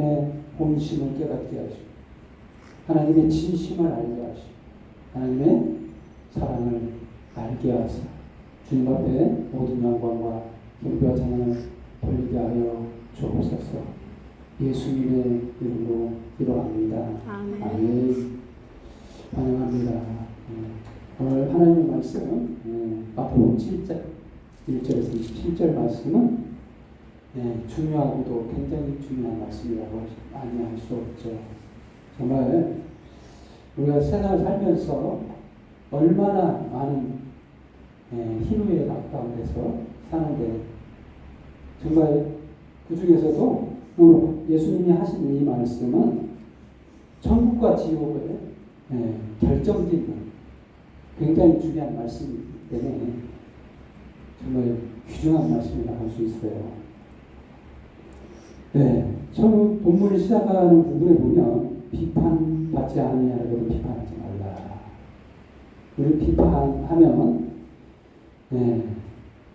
하나님의 본심을 깨닫게 하시고 하나님의 진심을 알게 하시고 하나님의 사랑을 알게 하사 주님 앞에 모든 영광과 경배와 찬양을 돌리게 하여 주옵소서. 예수님의 이름으로 기도합니다. 아멘. 환영합니다. 오늘 하나님의 말씀 마태복음 7장 1절에서 27절 말씀은 중요하고도 굉장히 중요한 말씀이라고 아니할 수 없죠. 정말 우리가 세상을 살면서 얼마나 많은 희노애락 가운데서 사는데 정말 그 중에서도 예수님이 하시는 이 말씀은 천국과 지옥을 결정짓는 굉장히 중요한 말씀이기 때문에 정말 귀중한 말씀이라고 할 수 있어요. 처음 본문을 시작하는 부분에 보면 비판받지 아니하려고 비판하지 말라. 우리 비판하면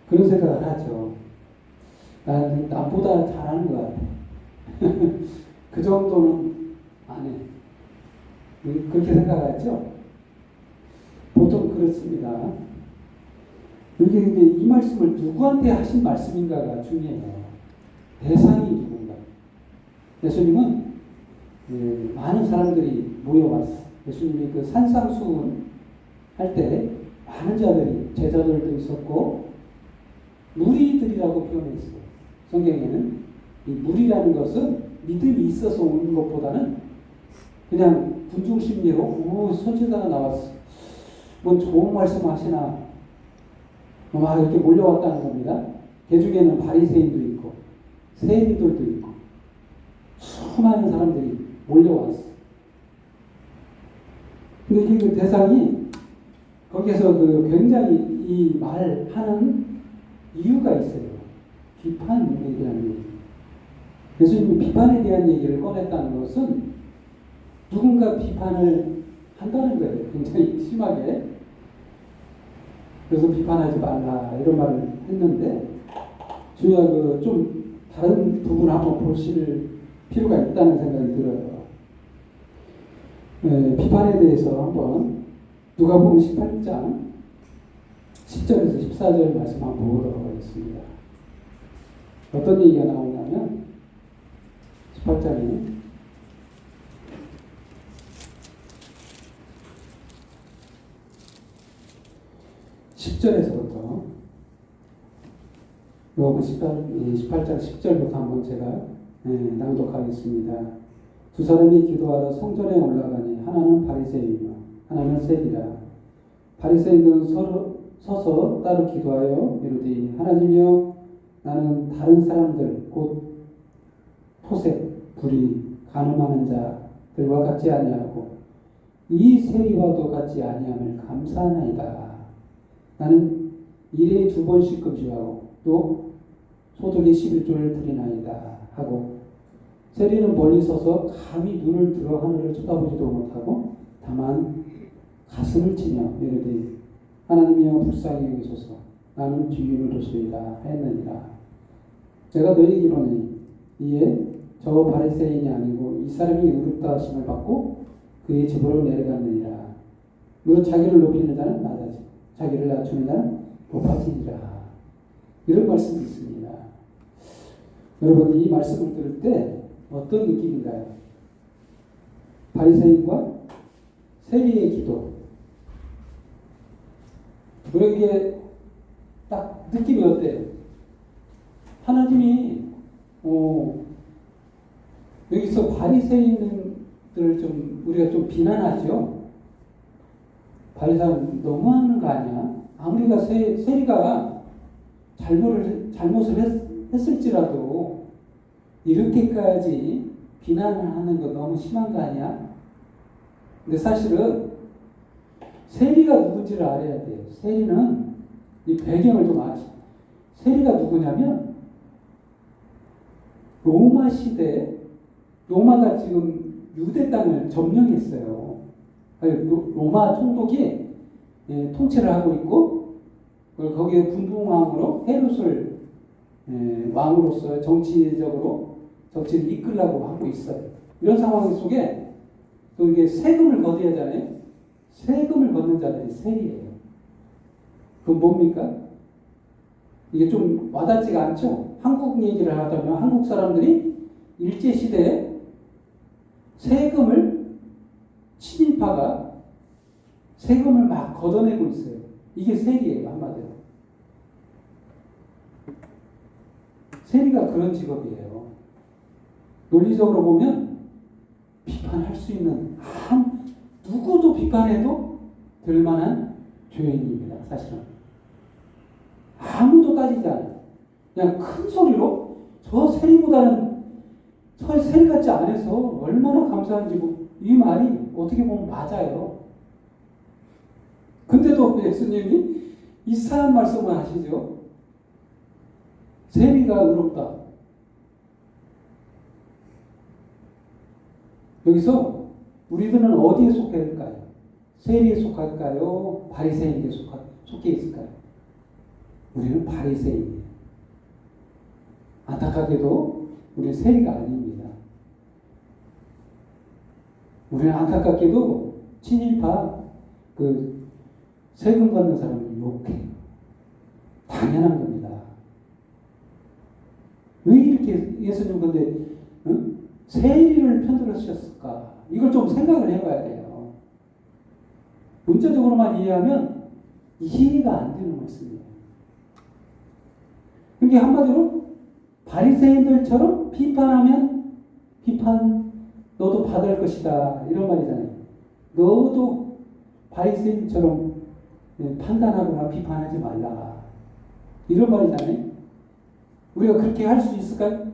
그런 생각을 하죠. 나보다 잘하는 것 같아. 그 정도는 안 해. 그렇게 생각하죠? 보통 그렇습니다. 이게 이 말씀을 누구한테 하신 말씀인가가 중요해요. 대상이 누군가. 예수님은 많은 사람들이 모여왔어. 예수님이 그 산상수훈 할 때 많은 자들이 제자들도 있었고 무리들이라고 표현했어요. 성경에는 이 무리라는 것은 믿음이 있어서 오는 것보다는 그냥 군중심리로 선지자가 나왔어. 뭐 좋은 말씀 하시나 막 이렇게 몰려왔다는 겁니다. 그 중에는 바리새인도 있고 세리들도 있고 수많은 사람들이 몰려왔어. 근데 그 대상이 거기서 굉장히 이 말하는 이유가 있어요. 비판에 대한 얘기. 예수님이 비판에 대한 얘기를 꺼냈다는 것은 누군가 비판을 한다는 거예요. 굉장히 심하게. 그래서 비판하지 말라 이런 말을 했는데 주야 좀 다른 부분을 한번 보실 필요가 있다는 생각이 들어요. 비판에 대해서 한번 누가복음 18장 10절에서 14절 말씀 한번 보도록 하겠습니다. 어떤 얘기가 나오냐면 18장에 10절에서부터 요거 18장 10절부터 한번 제가 낭독하겠습니다. 두 사람이 기도하러 성전에 올라가니 하나는 바리새인이요 하나는 세리라. 바리새인들은 서서 따로 기도하여 이르되 하나님이여 나는 다른 사람들 곧 토색, 불의, 간음하는 자들과 같지 아니하고 이 세리와도 같지 아니함을 감사하나이다. 나는 일에 2번씩 금식하고 또 소득의 11조를 드리나이다 하고 세리는 멀리 서서 감히 눈을 들어 하늘을 쳐다보지도 못하고 다만 가슴을 치며 이르되 하나님이여 불쌍히 여기소서 나는 죄인을 도소이다 하였느니라. 제가 너희에게 이르노니 이에 저 바리새인이 아니고 이 사람이 의롭다 하심을 받고 그의 집으로 내려갔느니라. 무릇 자기를 높이는 자는 낮아지고 자기를 낮추는 자는 높아지리라. 이런 말씀이 있습니다. 여러분 이 말씀을 들을 때 어떤 느낌인가요? 바리새인과 세리의 기도. 그러기에 딱 느낌이 어때요? 하나님이 여기서 바리새인들을 좀 우리가 좀 비난하죠. 바리새인 너무하는 거 아니야? 아무리가 세리가 잘못을 했을지라도 이렇게까지 비난을 하는 거 너무 심한 거 아니야? 근데 사실은 세리가 누군지를 알아야 돼요. 세리는 이 배경을 좀 아시. 세리가 누구냐면 로마 시대 로마가 지금 유대 땅을 점령했어요. 로마 총독이 통치를 하고 있고 거기에 분봉왕으로 헤롯을 왕으로서 정치적으로 정치를 이끌려고 하고 있어요. 이런 상황 속에 또 이게 세금을 걷어야 하잖아요. 세금을 걷는 자들이 세리예요. 그건 뭡니까? 이게 좀 와닿지가 않죠? 한국 얘기를 하자면 한국 사람들이 일제시대에 세금을 친일파가 세금을 막 걷어내고 있어요. 이게 세리예요, 한마디로. 세리가 그런 직업이에요. 논리적으로 보면 비판할 수 있는 누구도 비판해도 될 만한 죄인입니다. 사실은 아무도 따지지 않아요. 그냥 큰 소리로 저 세리보다는 저 세리같이 안 해서 얼마나 감사한지 이 말이 어떻게 보면 맞아요. 근데도 예수님이 이상한 말씀을 하시죠. 세리가 의롭다. 여기서 우리들은 어디에 속해 있을까요? 세리에 속할까요? 바리새인에게 속해 있을까요? 우리는 바리새인이에요. 안타깝게도 우리는 세리가 아닙니다. 우리는 안타깝게도 친일파 세금 받는 사람을 욕해요. 당연한 겁니다. 왜 이렇게 예수님 근데 세리를 편들으셨을까? 이걸 좀 생각을 해봐야 돼요. 문자적으로만 이해하면 이해가 안 되는 말씀이에요. 그게 한마디로 바리새인들처럼 비판하면 비판 너도 받을 것이다 이런 말이잖아요. 너도 바리새인처럼 판단하거나 비판하지 말라 이런 말이잖아요. 우리가 그렇게 할 수 있을까요?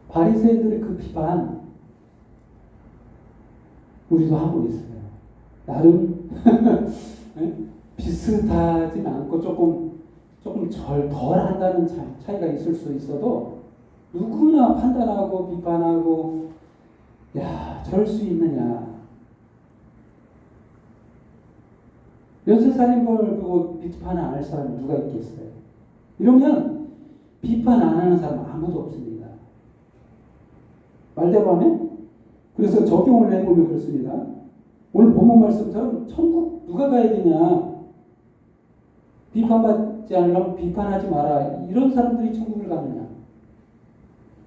바리새인들의 그 비판 우리도 하고 있어요. 나름 비슷하진 않고 조금 덜 한다는 차이가 있을 수 있어도 누구나 판단하고 비판하고 저럴 수 있느냐. 연쇄살인범을 보고 비판 안 할 사람이 누가 있겠어요? 이러면 비판 안 하는 사람 아무도 없습니다. 말대로 하면 그래서 적용을 해보면 그렇습니다. 오늘 본문 말씀처럼 천국 누가 가야 되냐? 비판받지 않으려면 비판하지 마라. 이런 사람들이 천국을 가느냐?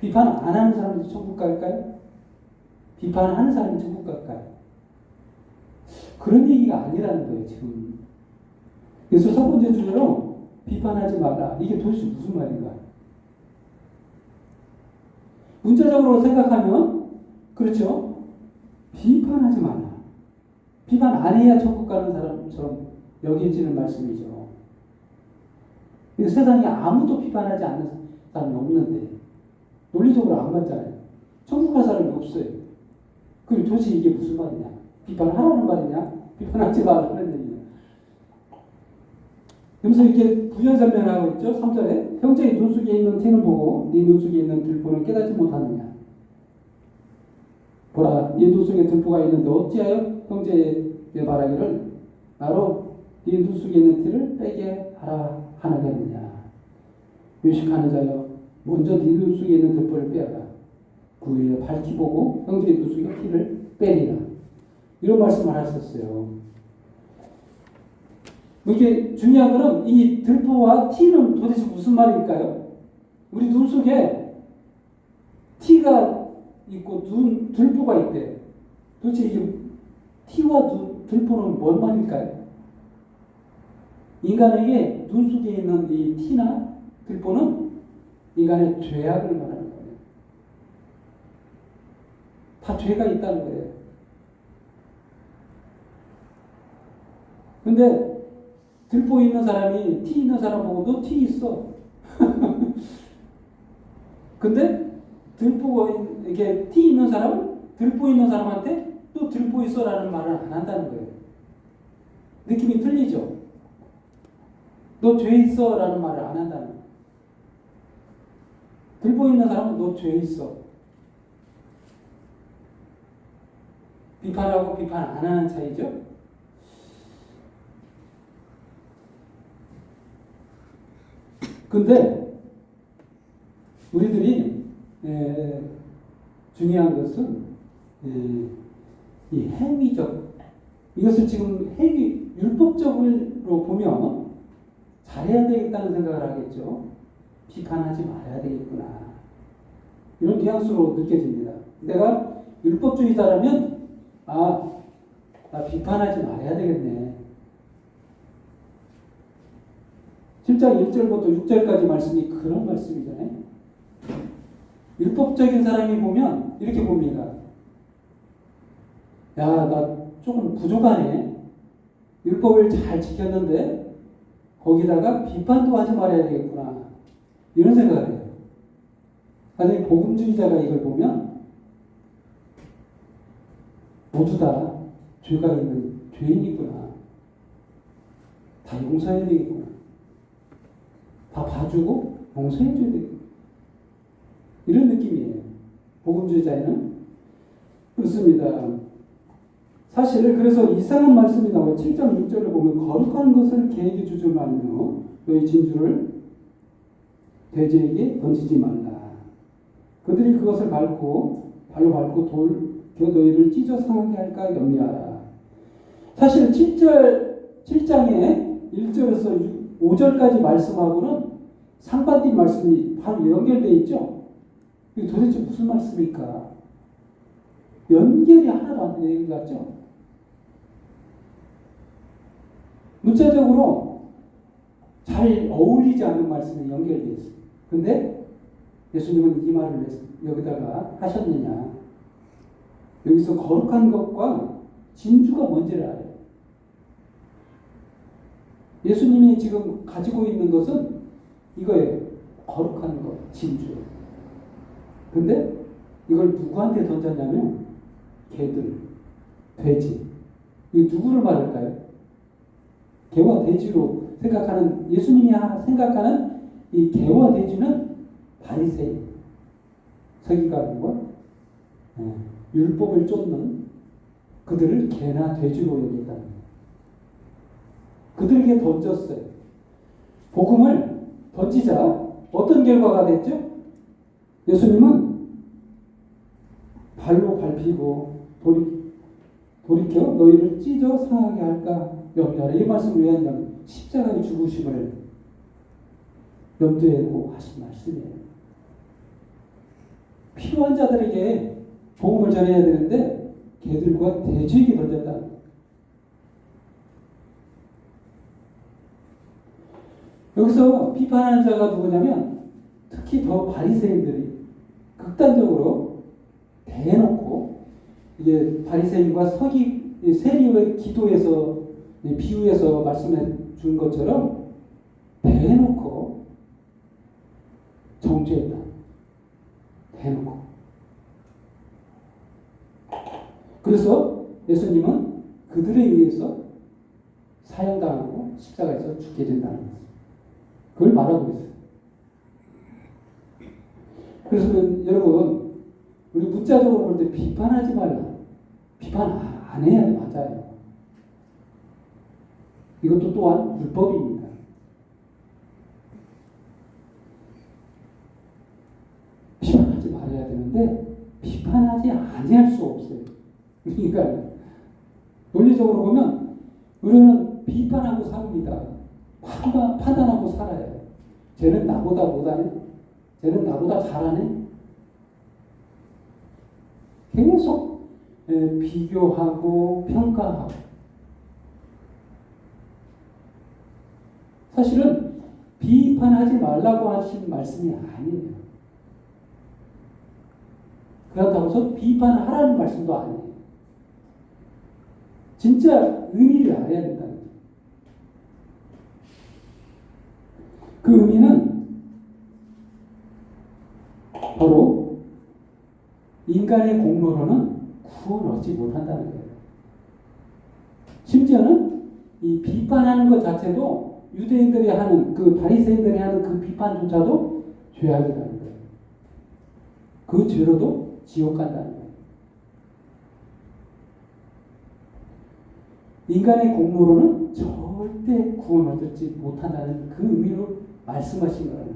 비판 안 하는 사람들이 천국 갈까요? 비판하는 사람이 천국 갈까요? 그런 얘기가 아니라는 거예요, 지금. 그래서 첫 번째 주제로 비판하지 마라. 이게 도대체 무슨 말인가? 문자적으로 생각하면 그렇죠. 비판하지 마라. 비판 안 해야 천국 가는 사람처럼 여겨지는 말씀이죠. 세상에 아무도 비판하지 않는 사람이 없는데 논리적으로 안 맞잖아요. 천국 갈 사람이 없어요. 그럼 도대체 이게 무슨 말이냐? 비판하라는 말이냐? 비판하지 말라는 얘기냐? 그래서 이렇게 부연설명하고 있죠. 3절에 형제의 눈 속에 있는 티는 보고 네 눈 속에 있는 들보는 깨닫지 못하느냐? 보라, 네 눈 속에 들보가 있는데 어찌하여 형제의 바라기를 나로 네 눈 속에 있는 티를 빼게 하라 하느냐? 외식하는 자여, 먼저 네 눈 속에 있는 들보를 빼라. 그 위에 밝히 보고 형제의 눈 속에 티를 빼리라. 이런 말씀을 하셨어요. 이게 중요한 거는 이 들보와 티는 도대체 무슨 말일까요? 우리 눈 속에 티가 있고 들보가 있대. 도대체 이게 티와 들보는 뭔 말일까요? 인간에게 눈 속에 있는 이 티나 들보는 인간의 죄악을 말하는 거예요. 다 죄가 있다는 거예요. 근데 들보 있는 사람이 티 있는 사람 보고 너 티 있어. 근데 들보가 이렇게 티 있는 사람은 들보 있는 사람한테 또 들보 있어라는 말을 안 한다는 거예요. 느낌이 틀리죠. 너 죄 있어라는 말을 안 한다는 거예요. 들보 있는 사람은 너 죄 있어. 비판하고 비판 안 하는 차이죠. 근데 우리들이 중요한 것은 이 행위적, 이것을 지금 율법적으로 보면 잘해야 되겠다는 생각을 하겠죠. 비판하지 말아야 되겠구나. 이런 뉘앙스로 느껴집니다. 내가 율법주의자라면 나 비판하지 말아야 되겠네. 7장 1절부터 6절까지 말씀이 그런 말씀이잖아요. 율법적인 사람이 보면 이렇게 봅니다. 야, 나 조금 부족하네. 율법을 잘 지켰는데 거기다가 비판도 하지 말아야 되겠구나. 이런 생각을 해요. 아니, 복음주의자가 이걸 보면 모두 다 죄가 있는 죄인이구나. 다 용서해야 되겠구나. 다 봐주고 용서해줘야 되겠구나. 이런 느낌이에요. 복음주의자에는 그렇습니다. 사실 그래서 이상한 말씀이 나와요. 7장 6절을 보면 거룩한 것을 개에게 주지 말며 너희 진주를 돼지에게 던지지 말라. 그들이 그것을 발로 밟고 돌겨 너희를 찢어 상하게 할까 염려하라. 사실 7장에 1절에서 5절까지 말씀하고는 상반된 말씀이 바로 연결되어 있죠. 이게 도대체 무슨 말씀일까? 연결이 하나도 안 되는 것 같죠? 문자적으로 잘 어울리지 않는 말씀이 연결되어 있어요. 근데 예수님은 이 말을 여기다가 하셨느냐? 여기서 거룩한 것과 진주가 뭔지를 알아요. 예수님이 지금 가지고 있는 것은 이거예요. 거룩한 것, 진주. 근데 이걸 누구한테 던졌냐면 개들, 돼지. 이 누구를 말할까요? 개와 돼지로 생각하는, 예수님이 생각하는 이 개와 돼지는 바리새인, 서기관과 율법을 쫓는 그들을 개나 돼지로 여기다 그들에게 던졌어요. 복음을 던지자 어떤 결과가 됐죠? 예수님은 발로 밟히고 돌이켜 너희를 찢어 상하게 할까 염려하라. 이 말씀을 왜 했냐면 십자가의 죽으심을 염두에 두고 하신 말씀이에요. 필요한 자들에게 복음을 전해야 되는데 개들과 돼지에게 던졌다. 여기서 비판하는 자가 누구냐면 특히 더 바리새인들이 극단적으로 대놓고 이게 바리새인과 세리의 기도에서 비유에서 말씀해 준 것처럼 대놓고 정죄했다. 대놓고. 그래서 예수님은 그들에 의해서 사형당하고 십자가에서 죽게 된다는 거예요. 그걸 말하고 있어요. 그래서 여러분, 우리 문자적으로 볼 때 비판하지 말라. 비판 안 해야 돼. 맞아요. 이것도 또한 율법입니다. 비판하지 말아야 되는데 비판하지 아니할 수 없어요. 그러니까 논리적으로 보면 우리는 비판하고 삽니다. 판단하고 살아요. 쟤는 나보다 못하네? 쟤는 나보다 잘하네? 계속 비교하고 평가하고. 사실은 비판하지 말라고 하신 말씀이 아니에요. 그렇다고 해서 비판하라는 말씀도 아니에요. 진짜 의미를 알아야 된다는 거예요. 그 의미는 바로 인간의 공로로는 구원 얻지 못한다는 거예요. 심지어는 이 비판하는 것 자체도 유대인들이 하는 그 바리새인들이 하는 그 비판조차도 죄악이라는 거예요. 그 죄로도 지옥 간다는 거예요. 인간의 공로로는 절대 구원 얻지 못한다는 그 의미로 말씀하신 거예요.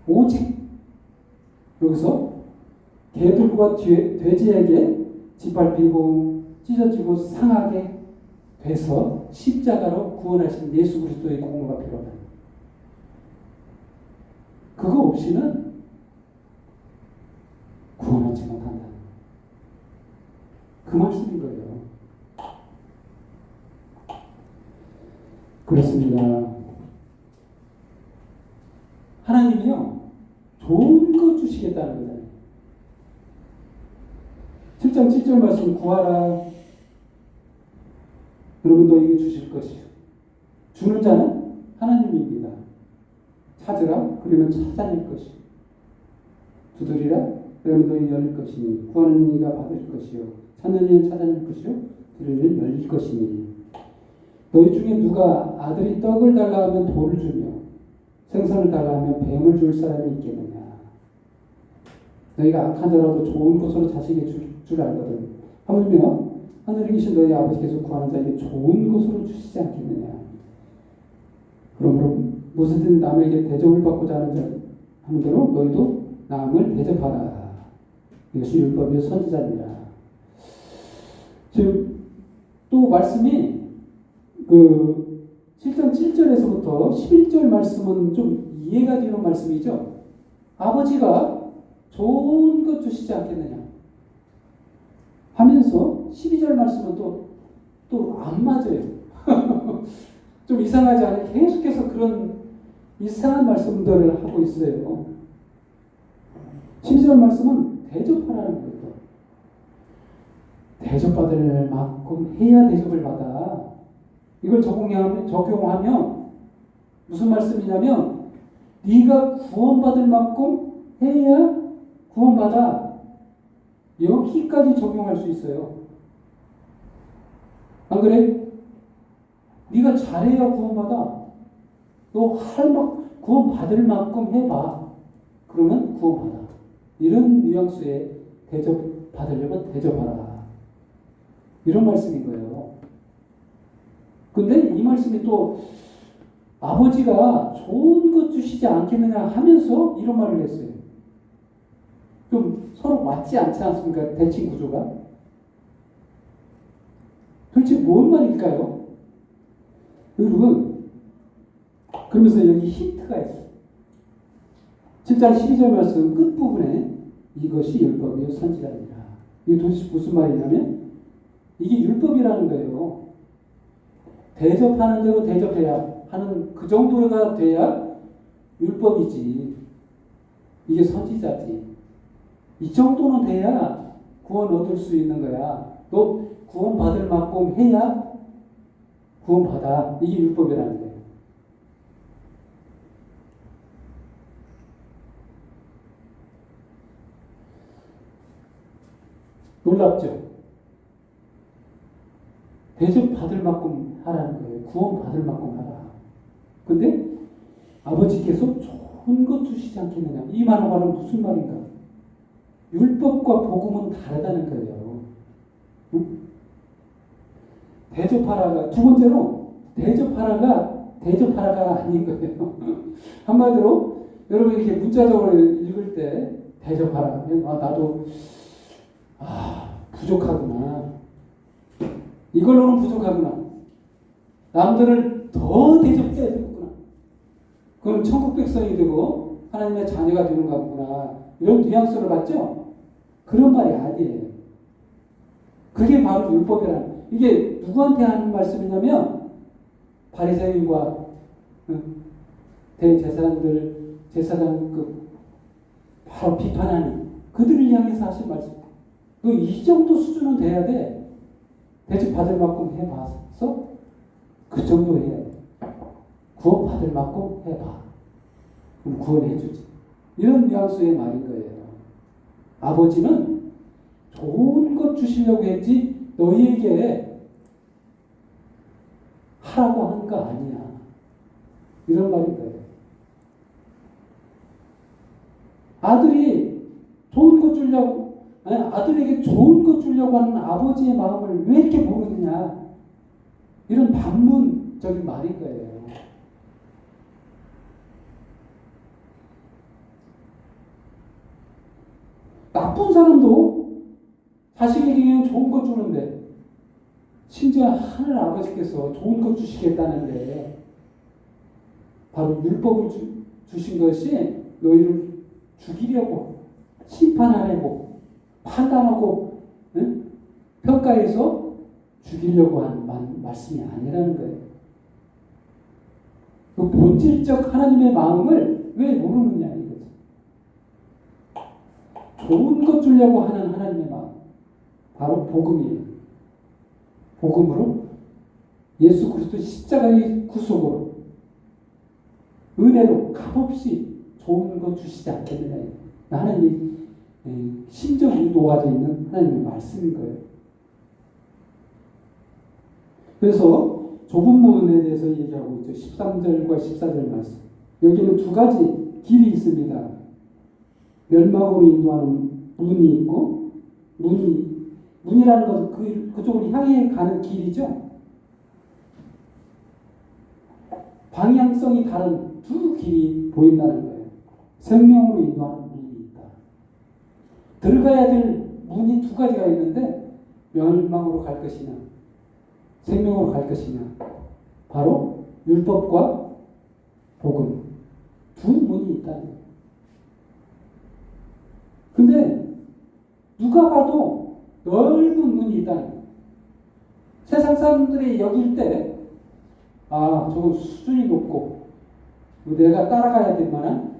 오직 여기서 개들과 돼지에게 짓밟히고 찢어지고 상하게 돼서 십자가로 구원하신 예수 그리스도의 공로가 필요하다. 그거 없이는 구원하지 못한다. 그 말씀인 거예요. 그렇습니다. 하나님이요, 좋은 거 주시겠다는 거잖아요. 7장 7절 말씀, 구하라. 여러분 너에게 주실 것이요. 주는 자는 하나님입니다. 찾으라. 그러면 찾아낼 것이요. 두드리라. 그러면 너희 열릴 것이니. 구하는 이가 받을 것이요. 찾는 이는 찾아낼 것이요. 들으면 열릴 것이니. 너희 중에 누가 아들이 떡을 달라 하면 돌을 주며 생선을 달라 하면 뱀을 줄 사람이 있겠느냐. 너희가 악한 자라도 좋은 것으로 자식에게 줄 알거든. 하물며 하늘에 계신 너희 아버지께서 구하는 자에게 좋은 것으로 주시지 않겠느냐. 그러므로 무엇이든 남에게 대접을 받고자 하는 대로 너희도 남을 대접하라. 이것이 율법의 선지자니라. 지금 또 말씀이 그 7장 7절에서부터 11절 말씀은 좀 이해가 되는 말씀이죠. 아버지가 좋은 것 주시지 않겠느냐 하면서 12절 말씀은 또 안 맞아요. 좀 이상하지 않아요? 계속해서 그런 이상한 말씀들을 하고 있어요. 12절 말씀은 대접하라는 거예요. 대접받을 만큼 해야 대접을 받아. 이걸 적용하면 무슨 말씀이냐면 네가 구원받을 만큼 해야 구원받아. 여기까지 적용할 수 있어요. 안 그래? 네가 잘해야 구원받아. 너 구원받을 만큼 해봐. 그러면 구원받아. 이런 뉘앙스의 대접받으려면 대접하라. 이런 말씀인 거예요. 근데 이 말씀이 또 아버지가 좋은 것 주시지 않겠느냐 하면서 이런 말을 했어요. 좀 서로 맞지 않지 않습니까? 대칭 구조가. 도대체 뭔 말일까요? 여러분, 그러면서 여기 힌트가 있어요. 7장 12절 말씀 끝부분에 이것이 율법이요 선지자니라. 이게 도대체 무슨 말이냐면 이게 율법이라는 거예요. 대접하는 대로 대접해야 하는 그 정도가 돼야 율법이지. 이게 선지자지. 이 정도는 돼야 구원 얻을 수 있는 거야. 너 구원 받을 만큼 해야 구원 받아. 이게 율법이라는 거예요. 놀랍죠? 대접 받을 만큼 하라는 거예요. 구원 받을 만큼 하라. 근데 아버지께서 좋은 것 주시지 않겠느냐. 이 말은 무슨 말인가? 율법과 복음은 다르다는 거예요. 응? 대접하라가 두 번째로 대접하라가 아닌 거예요. 한마디로 여러분 이렇게 문자적으로 읽을 때 대접하라 하면 나도 부족하구나. 이걸로는 부족하구나. 남들을 더 대접해야 되겠구나. 그럼 천국 백성이 되고 하나님의 자녀가 되는 거구나. 이런 뉘앙스를 받죠? 그런 말이 아니에요. 그게 바로 율법이라는. 이게 누구한테 하는 말씀이냐면 바리새인과 대제사장들, 제사장 바로 비판하는 그들을 향해서 하신 말씀. 너 이 정도 수준은 돼야 돼. 대접 받을 만큼 해봐서 그 정도 해야 돼. 구원 받을 만큼 해봐. 그럼 구원해주지. 이런 뉘앙스의 말인 거예요. 아버지는 좋은 것 주시려고 했지 너희에게 하라고 한 거 아니야. 이런 말인 거예요. 아들에게 좋은 것 주려고 하는 아버지의 마음을 왜 이렇게 모르느냐. 이런 반문적인 말인 거예요. 나쁜 사람도 자식에게는 좋은 것 주는데, 심지어 하늘 아버지께서 좋은 것 주시겠다는데, 바로 율법을 주신 것이 너희를 죽이려고, 심판하려고, 판단하고, 응? 평가해서 죽이려고 한 말씀이 아니라는 거예요. 그 본질적 하나님의 마음을 왜 모르느냐 이거죠. 좋은 것 주려고 하는 하나님의 마음, 바로 복음이에요. 복음으로 예수 그리스도 십자가의 구속으로 은혜로 값없이 좋은 것 주시지 않겠느냐. 하나님이 심정이 녹아져 있는 하나님의 말씀인 거예요. 그래서 좁은 문에 대해서 얘기하고 있죠. 13절과 14절 말씀. 여기는 두 가지 길이 있습니다. 멸망으로 인도하는 문이 있고, 문이라는 것은 그쪽으로 향해 가는 길이죠. 방향성이 다른 두 길이 보인다는 거예요. 생명으로 인도하는 문이 있다. 들어가야 될 문이 두 가지가 있는데, 멸망으로 갈 것이냐, 생명으로 갈 것이냐, 바로 율법과 복음, 두 문이 있다는 거예요. 근데 누가 봐도 넓은 문이 있다는 거예요. 세상 사람들이 여길 때, 저건 수준이 높고 내가 따라가야 될 만한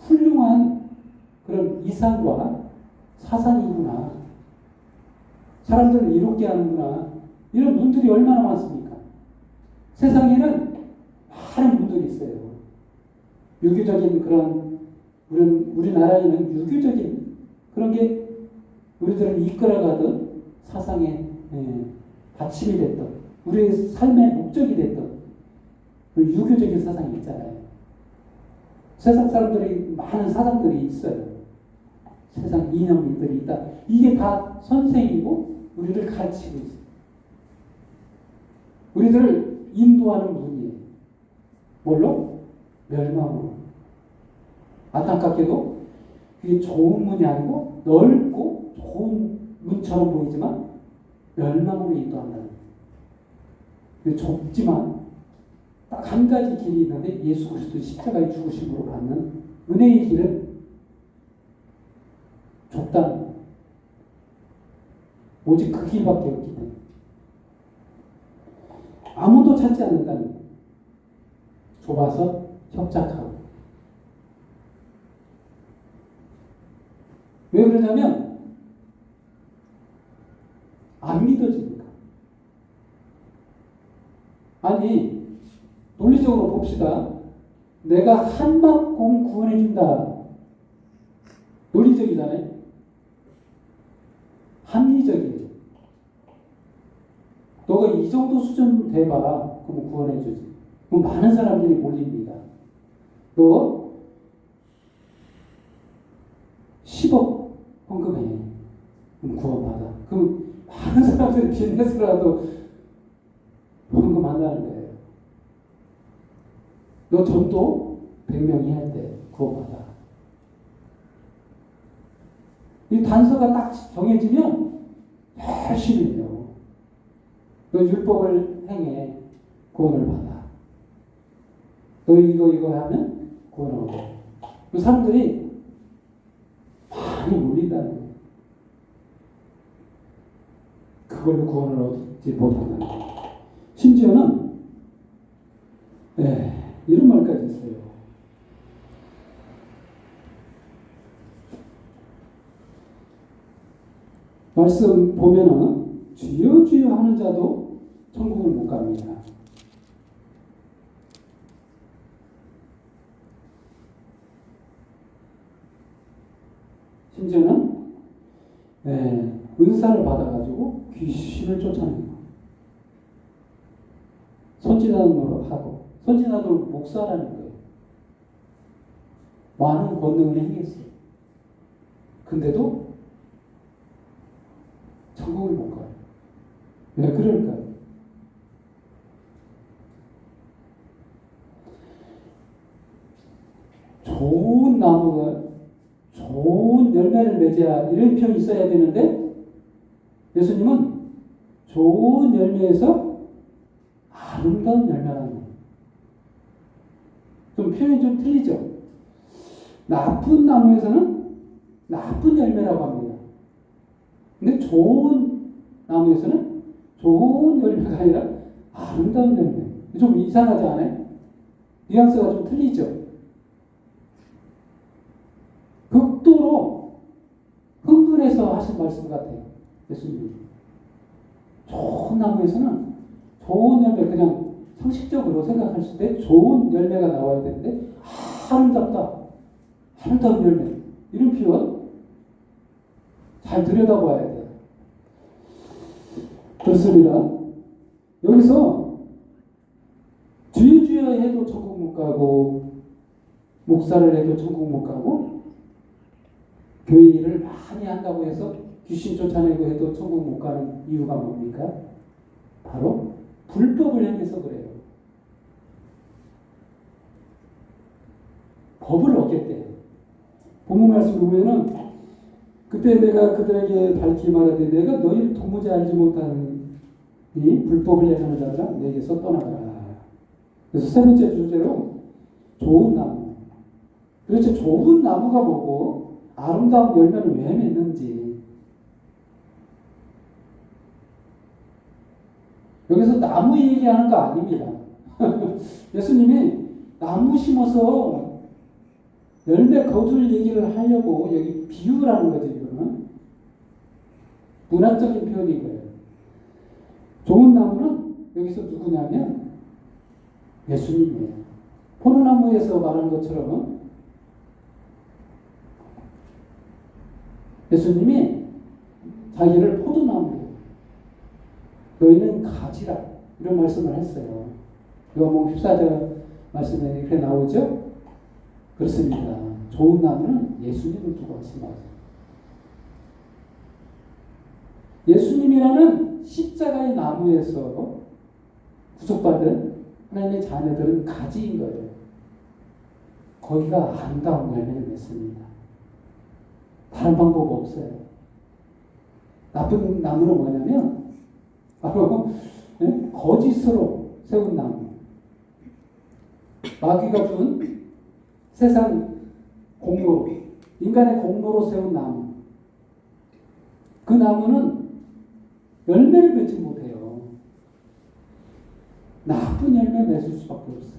훌륭한 그런 이상과 사상이구나, 사람들을 이롭게 하는구나, 이런 문들이 얼마나 많습니까? 세상에는 많은 문들이 있어요. 유교적인 그런, 우리나라에는 유교적인 그런 게 우리들을 이끌어가던 사상의 받침이 됐던, 우리의 삶의 목적이 됐던 유교적인 사상이 있잖아요. 세상 사람들이 많은 사상들이 있어요. 세상 이념들이 있다. 이게 다 선생이고 우리를 가르치고 있어요. 우리들을 인도하는 문이에요. 뭘로? 멸망으로. 안타깝게도 그게 좋은 문이 아니고 넓고 좋은 문처럼 보이지만 멸망으로 인도한다는 거예요. 좁지만 딱 한 가지 길이 있는데, 예수 그리스도 십자가의 죽으심으로 받는 은혜의 길은 좁다는 거예요. 오직 그 길밖에 없기 때문에 아무도 찾지 않는다는 거예요. 좁아서 협착하고. 왜 그러냐면 안 믿어지니까. 아니, 논리적으로 봅시다. 내가 한방공 구원해준다. 논리적이잖아요. 합리적이에요. 너가 이 정도 수준 돼봐. 그럼 구원해주지. 그럼 많은 사람들이 몰립니다. 너 10억 헌금해. 그럼 구원받아. 그럼 많은 사람들이 빚내서라도 헌금한다는 거예요. 너 전도 100명이 해야 돼. 구원받아. 이 단서가 딱 정해지면 열심히 해요. 너 율법을 행해. 구원을 받아. 너 이거 하면 구원을 얻어. 그 사람들이 많이 몰린다는 거예요. 그걸로 구원을 얻지 못한다는 거예요. 심지어는 이런 말까지 있어요. 말씀 보면은 주여 주여 하는 자도 천국을 못 갑니다. 심지어는 은사를 받아가지고 귀신을 쫓아내고 선지자는 노릇하고, 선지자도 목사라는 거예요. 많은 권능을 행했어요. 근데도 천국을 못 가요. 왜 그럴까요? 좋은 나무가 좋은 열매 열매를 맺어야 이런 표현이 있어야 되는데 예수님은 좋은 열매에서 아름다운 열매가 나요. 좀 표현이 좀 틀리죠? 나쁜 나무에서는 나쁜 열매라고 합니다. 근데 좋은 나무에서는 좋은 열매가 아니라 아름다운 열매. 좀 이상하지 않아요? 뉘앙스가 좀 틀리죠? 극도로 흥분해서 하신 말씀 같아요. 예수님이. 좋은 나무에서는 좋은 열매, 그냥 상식적으로 생각할 때 좋은 열매가 나와야 되는데 아름답다. 아름다운 열매. 이런 표현 잘 들여다봐야 돼요. 그렇습니다. 여기서 주여 해도 천국 못 가고 목사를 해도 천국 못 가고 교회 일을 많이 한다고 해서 귀신 쫓아내고 해도 천국 못 가는 이유가 뭡니까? 바로 불법을 행해서 그래요. 법을 어겼대요. 본문 말씀을 보면은 그때 내가 그들에게 밝히 말하되 내가 너희를 도무지 알지 못하는 이 불법을 행하는 자들아 내게서 떠나가라. 그래서 세 번째 주제로 좋은 나무. 도대체 좋은 나무가 뭐고 아름다운 열매를 왜 맺는지. 여기서 나무 얘기하는 거 아닙니다. 예수님이 나무 심어서 열매 거둘 얘기를 하려고 여기 비유라는 거죠. 이거는 문학적인 표현인 거예요. 좋은 나무는 여기서 누구냐면 예수님이에요. 포도나무에서 말한 것처럼 예수님이 자기를 포도나무로 너희는 가지라 이런 말씀을 했어요. 요한복음 14절 말씀에 이렇게 나오죠. 그렇습니다. 좋은 나무는 예수님을 두고 하신 말씀. 예수님이라는 십자가의 나무에서 구속받은 하나님의 자녀들은 가지인 거예요. 거기가 아름다운 열매를 맺습니다. 다른 방법 없어요. 나쁜 나무는 뭐냐면 바로 거짓으로 세운 나무. 마귀가 준 세상 공로로, 인간의 공로로 세운 나무. 그 나무는 열매를 맺지 못해요. 나쁜 열매 맺을 수밖에 없어요.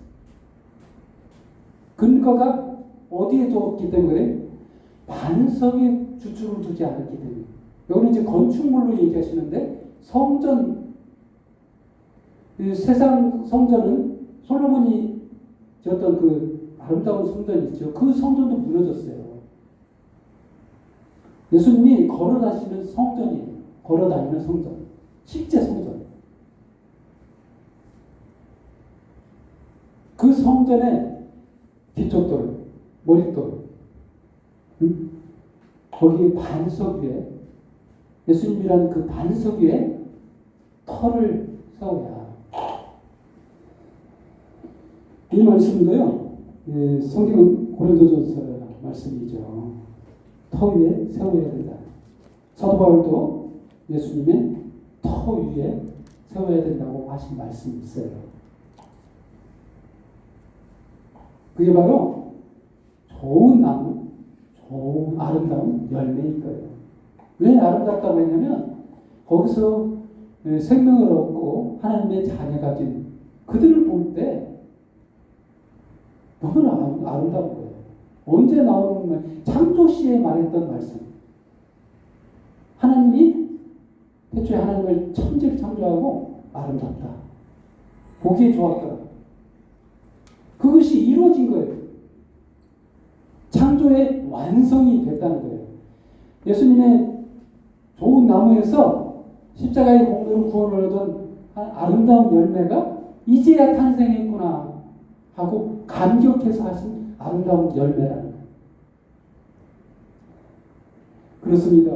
근거가 어디에 두었기 때문에 반석에 주축을 두지 않았기 때문에. 여기는 이제 건축물로 얘기하시는데 성전, 세상 성전은 솔로몬이 지었던 그 아름다운 성전 있죠. 그 성전도 무너졌어요. 예수님이 걸어다니는 성전이에요. 걸어다니는 성전. 실제 성전. 그 성전의 뒤쪽돌, 머릿돌, 거기 반석 위에 예수님이라는 그 반석 위에 터를 세워야. 이 말씀도요. 성경은 고린도전서 말씀이죠. 터 위에 세워야 된다. 사도 바울도 예수님의 터 위에 세워야 된다고 하신 말씀이 있어요. 그게 바로 좋은 나무, 좋은 아름다운 열매인 거예요. 왜 아름답다고 했냐면 거기서 생명을 얻고 하나님의 자녀가 된 그들을 볼 때 너무나 아름다운 거예요. 언제 나오는 말? 창조시에 말했던 말씀. 하나님이 태초에 하나님을 천지를 창조하고 아름답다. 보기에 좋았다. 그것이 이루어진 거예요. 창조의 완성이 됐다는 거예요. 예수님의 좋은 나무에서 십자가의 공로로 구원을 얻은 아름다운 열매가 이제야 탄생했구나 하고 감격해서 하신 아름다운 열매라는 거예요. 그렇습니다.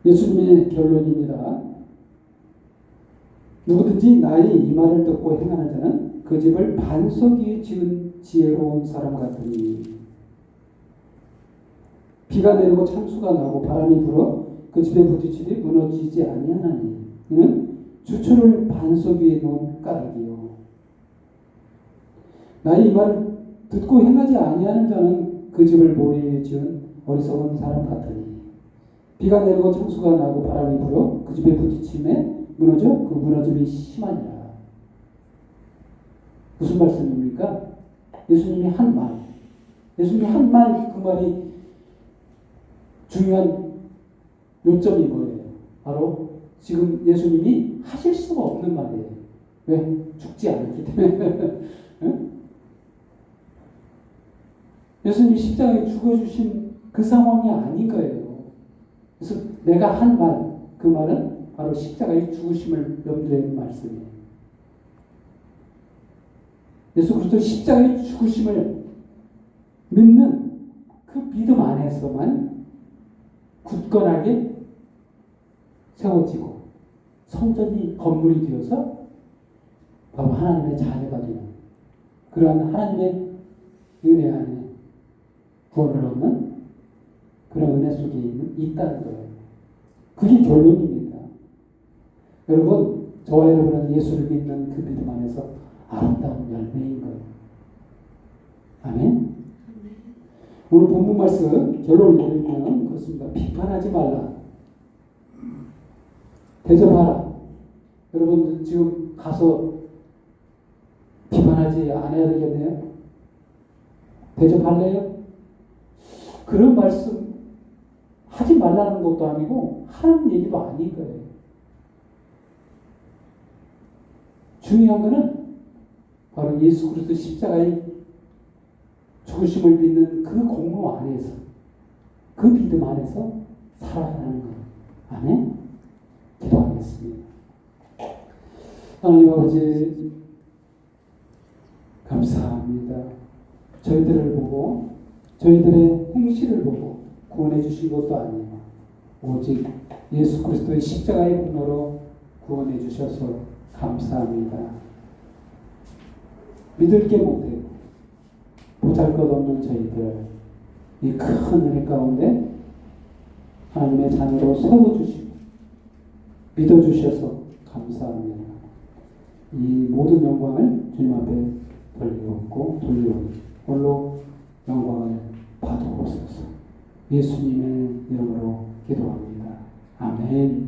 예수님의 결론입니다. 누구든지 나의 이 말을 듣고 행하는 자는 그 집을 반석 위에 지은 지혜로운 사람 같으니 비가 내리고 창수가 나고 바람이 불어 그 집에 부딪히되 무너지지 아니하나니 이는 주추를 반석 위에 놓은 까닭이요. 나의 이 말을 듣고 행하지 아니하는 자는 그 집을 모래에 지은 어리석은 사람 같으니 비가 내리고 창수가 나고 바람이 불어 그 집에 부딪힘에 무너져 그 무너짐이 심하니라. 무슨 말씀입니까? 예수님이 한 말, 그 말이 중요한 요점이 뭐예요? 바로 지금 예수님이 하실 수가 없는 말이에요. 왜? 죽지 않았기 때문에. 예수님이 십자가에 죽어주신 그 상황이 아닌 거예요. 그래서 내가 한 말, 그 말은 바로 십자가의 죽으심을 염두에 둔 말씀이에요. 예수 그리스도 십자가의 죽으심을 믿는 그 믿음 안에서만 굳건하게 세워지고 성전이 건물이 되어서 바로 하나님의 자녀가 되는 그러한 하나님의 은혜 안에 구원을 얻는 그런 은혜 속에 있다는 거예요. 그게 결론입니다. 여러분, 저와 여러분은 예수를 믿는 그 믿음 안에서 아름다운 열매인 거예요. 아멘? 오늘 본문 말씀 결론을 내리면 그렇습니다. 비판하지 말라. 대접하라. 여러분 지금 가서 비판하지 않아야 되겠네요. 대접할래요? 그런 말씀 하지 말라는 것도 아니고 하는 얘기도 아닌 거예요. 중요한 거는 바로 예수 그리스도 십자가의 죽으심을 믿는 그 공로 안에서 그 믿음 안에서 살아야 하는 거예요. 아멘? 기도하겠습니다. 하나님 아버지 감사합니다. 저희들을 보고 저희들의 행실을 보고 구원해 주신 것도 아니고 오직 예수 그리스도의 십자가의 공로로 구원해 주셔서 감사합니다. 믿을 게 못해 보잘것없는 저희들 이 큰 은혜 가운데 하나님의 자녀로 세워주시고 믿어주셔서 감사합니다. 이 모든 영광을 주님 앞에 돌리옵고 홀로 영광을 받으옵소서. 예수님의 이름으로 기도합니다. 아멘.